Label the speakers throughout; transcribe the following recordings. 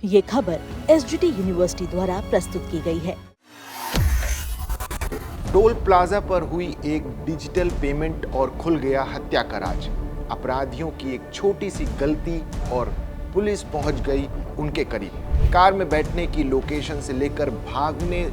Speaker 1: ये खबर SGT university द्वारा प्रस्तुत की गई है।
Speaker 2: टोल प्लाजा पर हुई एक डिजिटल पेमेंट और खुल गया हत्या का राज। अपराधियों की एक छोटी सी गलती और पुलिस पहुंच गई उनके करीब। कार में बैठने की लोकेशन से लेकर भागने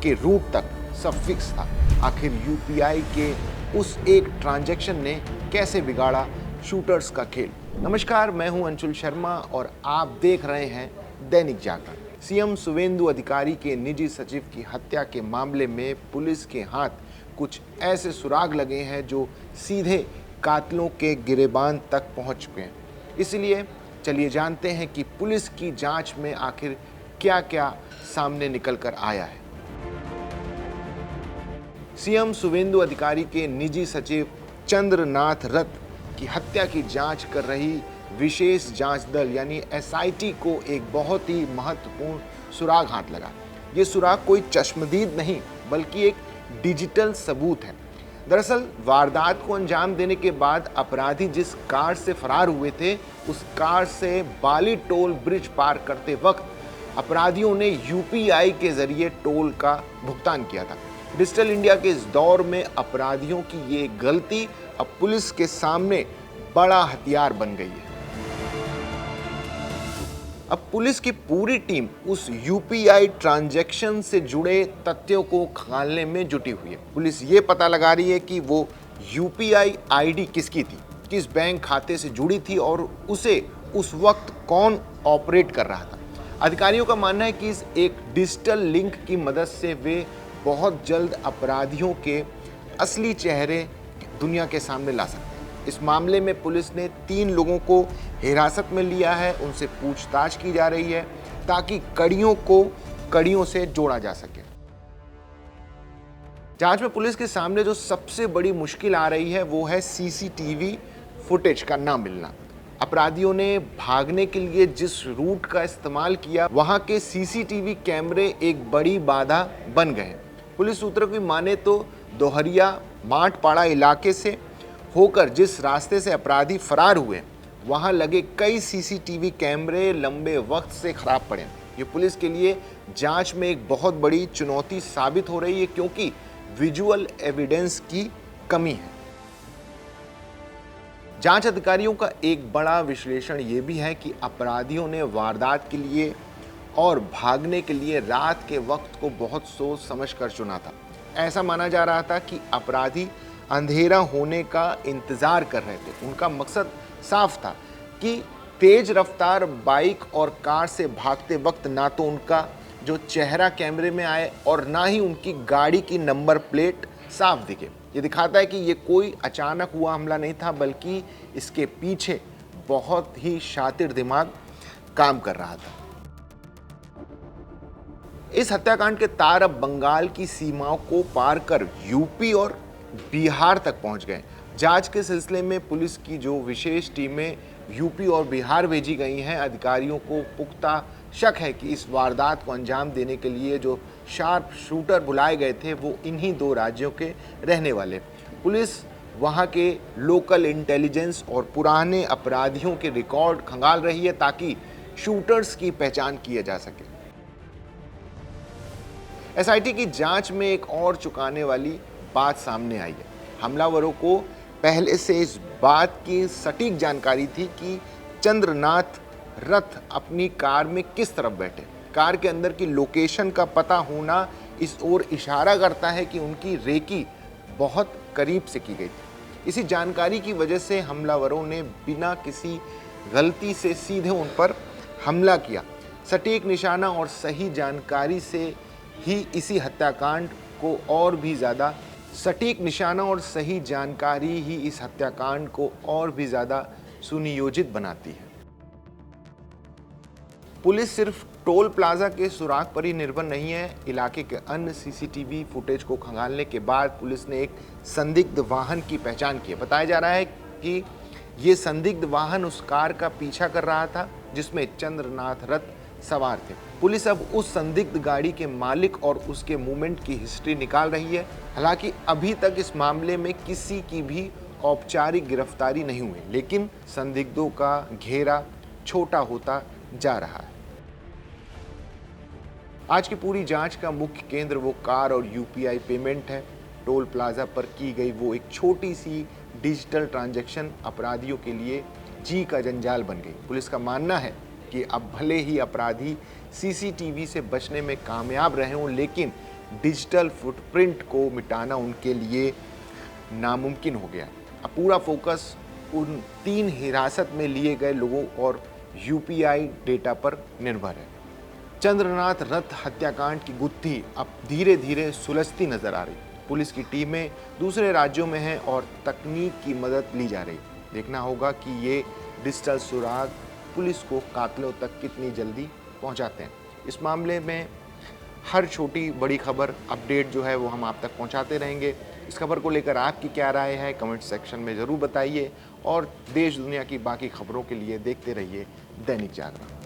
Speaker 2: के रूट तक सब फिक्स था। आखिर यूपीआई के उस एक ट्रांजैक्शन ने कैसे बिगाड़ा शूटर्स का खेल। नमस्कार, मैं हूं अंशुल शर्मा और आप देख रहे हैं दैनिक जागरण। सीएम शुवेंदु अधिकारी के निजी सचिव की हत्या के मामले में पुलिस के हाथ कुछ ऐसे सुराग लगे हैं जो सीधे कातिलों के गिरेबान तक पहुंच चुके हैं। इसलिए चलिए जानते हैं कि पुलिस की जांच में आखिर क्या क्या सामने निकल कर आया है। सीएम शुवेंदु अधिकारी के निजी सचिव चंद्रनाथ रथ की हत्या की जांच कर रही विशेष जांच दल यानी एसआईटी को एक बहुत ही महत्वपूर्ण सुराग हाथ लगा। ये सुराग कोई चश्मदीद नहीं बल्कि एक डिजिटल सबूत है। दरअसल वारदात को अंजाम देने के बाद अपराधी जिस कार से फरार हुए थे, उस कार से बाली टोल ब्रिज पार करते वक्त अपराधियों ने यूपीआई के जरिए टोल का भुगतान किया था। डिजिटल इंडिया के इस दौर में अपराधियों की ये गलती अब पुलिस के सामने बड़ा हथियार बन गई है। अब पुलिस की पूरी टीम उस यूपीआई ट्रांजैक्शन से जुड़े तथ्यों को खंगालने में जुटी हुई है। पुलिस ये पता लगा रही है कि वो यूपीआई आईडी किसकी थी, किस बैंक खाते से जुड़ी थी और उसे उस वक्त कौन ऑपरेट कर रहा था। अधिकारियों का मानना है कि इस एक डिजिटल लिंक की मदद से वे बहुत जल्द अपराधियों के असली चेहरे दुनिया के सामने ला सकते हैं। इस मामले में पुलिस ने 3 लोगों को हिरासत में लिया है, उनसे पूछताछ की जा रही है ताकि कड़ियों को कड़ियों से जोड़ा जा सके। जांच में पुलिस के सामने जो सबसे बड़ी मुश्किल आ रही है वो है सीसीटीवी फुटेज का ना मिलना। अपराधियों ने भागने के लिए जिस रूट का इस्तेमाल किया, वहां के सीसीटीवी कैमरे एक बड़ी बाधा बन गए। पुलिस सूत्रों की माने तो दोहरिया माठपाड़ा इलाके से होकर जिस रास्ते से अपराधी फरार हुए, वहां लगे कई सीसीटीवी कैमरे लंबे वक्त से खराब पड़े। ये पुलिस के लिए जांच में एक बहुत बड़ी चुनौती साबित हो रही है क्योंकि विजुअल एविडेंस की कमी है। जांच अधिकारियों का एक बड़ा विश्लेषण ये भी है कि अपराधियों ने वारदात के लिए और भागने के लिए रात के वक्त को बहुत सोच समझ कर चुना था। ऐसा माना जा रहा था कि अपराधी अंधेरा होने का इंतजार कर रहे थे। उनका मकसद साफ था कि तेज रफ्तार बाइक और कार से भागते वक्त ना तो उनका जो चेहरा कैमरे में आए और ना ही उनकी गाड़ी की नंबर प्लेट साफ दिखे। ये दिखाता है कि ये कोई अचानक हुआ हमला नहीं था बल्कि इसके पीछे बहुत ही शातिर दिमाग काम कर रहा था। इस हत्याकांड के तार अब बंगाल की सीमाओं को पार कर यूपी और बिहार तक पहुंच गए। जांच के सिलसिले में पुलिस की जो विशेष टीमें यूपी और बिहार भेजी गई हैं, अधिकारियों को पुख्ता शक है कि इस वारदात को अंजाम देने के लिए जो शार्प शूटर बुलाए गए थे वो इन्हीं 2 राज्यों के रहने वाले। पुलिस वहां के लोकल इंटेलिजेंस और पुराने अपराधियों के रिकॉर्ड खंगाल रही है ताकि शूटर्स की पहचान की जा सके। एसआईटी की जांच में एक और चौंकाने वाली बात सामने आई है। हमलावरों को पहले से इस बात की सटीक जानकारी थी कि चंद्रनाथ रथ अपनी कार में किस तरफ बैठे। कार के अंदर की लोकेशन का पता होना इस ओर इशारा करता है कि उनकी रेकी बहुत करीब से की गई थी। इसी जानकारी की वजह से हमलावरों ने बिना किसी गलती से सीधे उन पर हमला किया। सटीक निशाना और सही जानकारी से ही इसी हत्याकांड को और भी ज़्यादा सटीक निशाना और सही जानकारी ही इस हत्याकांड को और भी ज़्यादा सुनियोजित बनाती है। पुलिस सिर्फ टोल प्लाजा के सुराग पर ही निर्भर नहीं है। इलाके के अन्य सीसीटीवी फुटेज को खंगालने के बाद पुलिस ने एक संदिग्ध वाहन की पहचान की। बताया जा रहा है कि ये संदिग्ध वाहन उस कार का पीछा कर रहा था जिसमें चंद्रनाथ रथ सवार थे। पुलिस अब उस संदिग्ध गाड़ी के मालिक और उसके मूवमेंट की हिस्ट्री निकाल रही है। हालांकि अभी तक इस मामले में किसी की भी औपचारिक गिरफ्तारी नहीं हुई, लेकिन संदिग्धों का घेरा छोटा होता जा रहा है। आज की पूरी जांच का मुख्य केंद्र वो कार और यूपीआई पेमेंट है। टोल प्लाजा पर की गई वो एक छोटी सी डिजिटल ट्रांजैक्शन अपराधियों के लिए जी का जंजाल बन गई। पुलिस का मानना है कि अब भले ही अपराधी सीसीटीवी से बचने में कामयाब रहे हों, लेकिन डिजिटल फुटप्रिंट को मिटाना उनके लिए नामुमकिन हो गया। अब पूरा फोकस उन 3 हिरासत में लिए गए लोगों और यूपीआई डेटा पर निर्भर है। चंद्रनाथ रथ हत्याकांड की गुत्थी अब धीरे धीरे सुलझती नजर आ रही। पुलिस की टीमें दूसरे राज्यों में हैं और तकनीक की मदद ली जा रही। देखना होगा कि ये डिजिटल सुराग पुलिस को कातिलों तक कितनी जल्दी पहुंचाते हैं। इस मामले में हर छोटी बड़ी खबर अपडेट जो है वो हम आप तक पहुंचाते रहेंगे। इस खबर को लेकर आपकी क्या राय है कमेंट सेक्शन में ज़रूर बताइए और देश दुनिया की बाकी खबरों के लिए देखते रहिए दैनिक जागरण।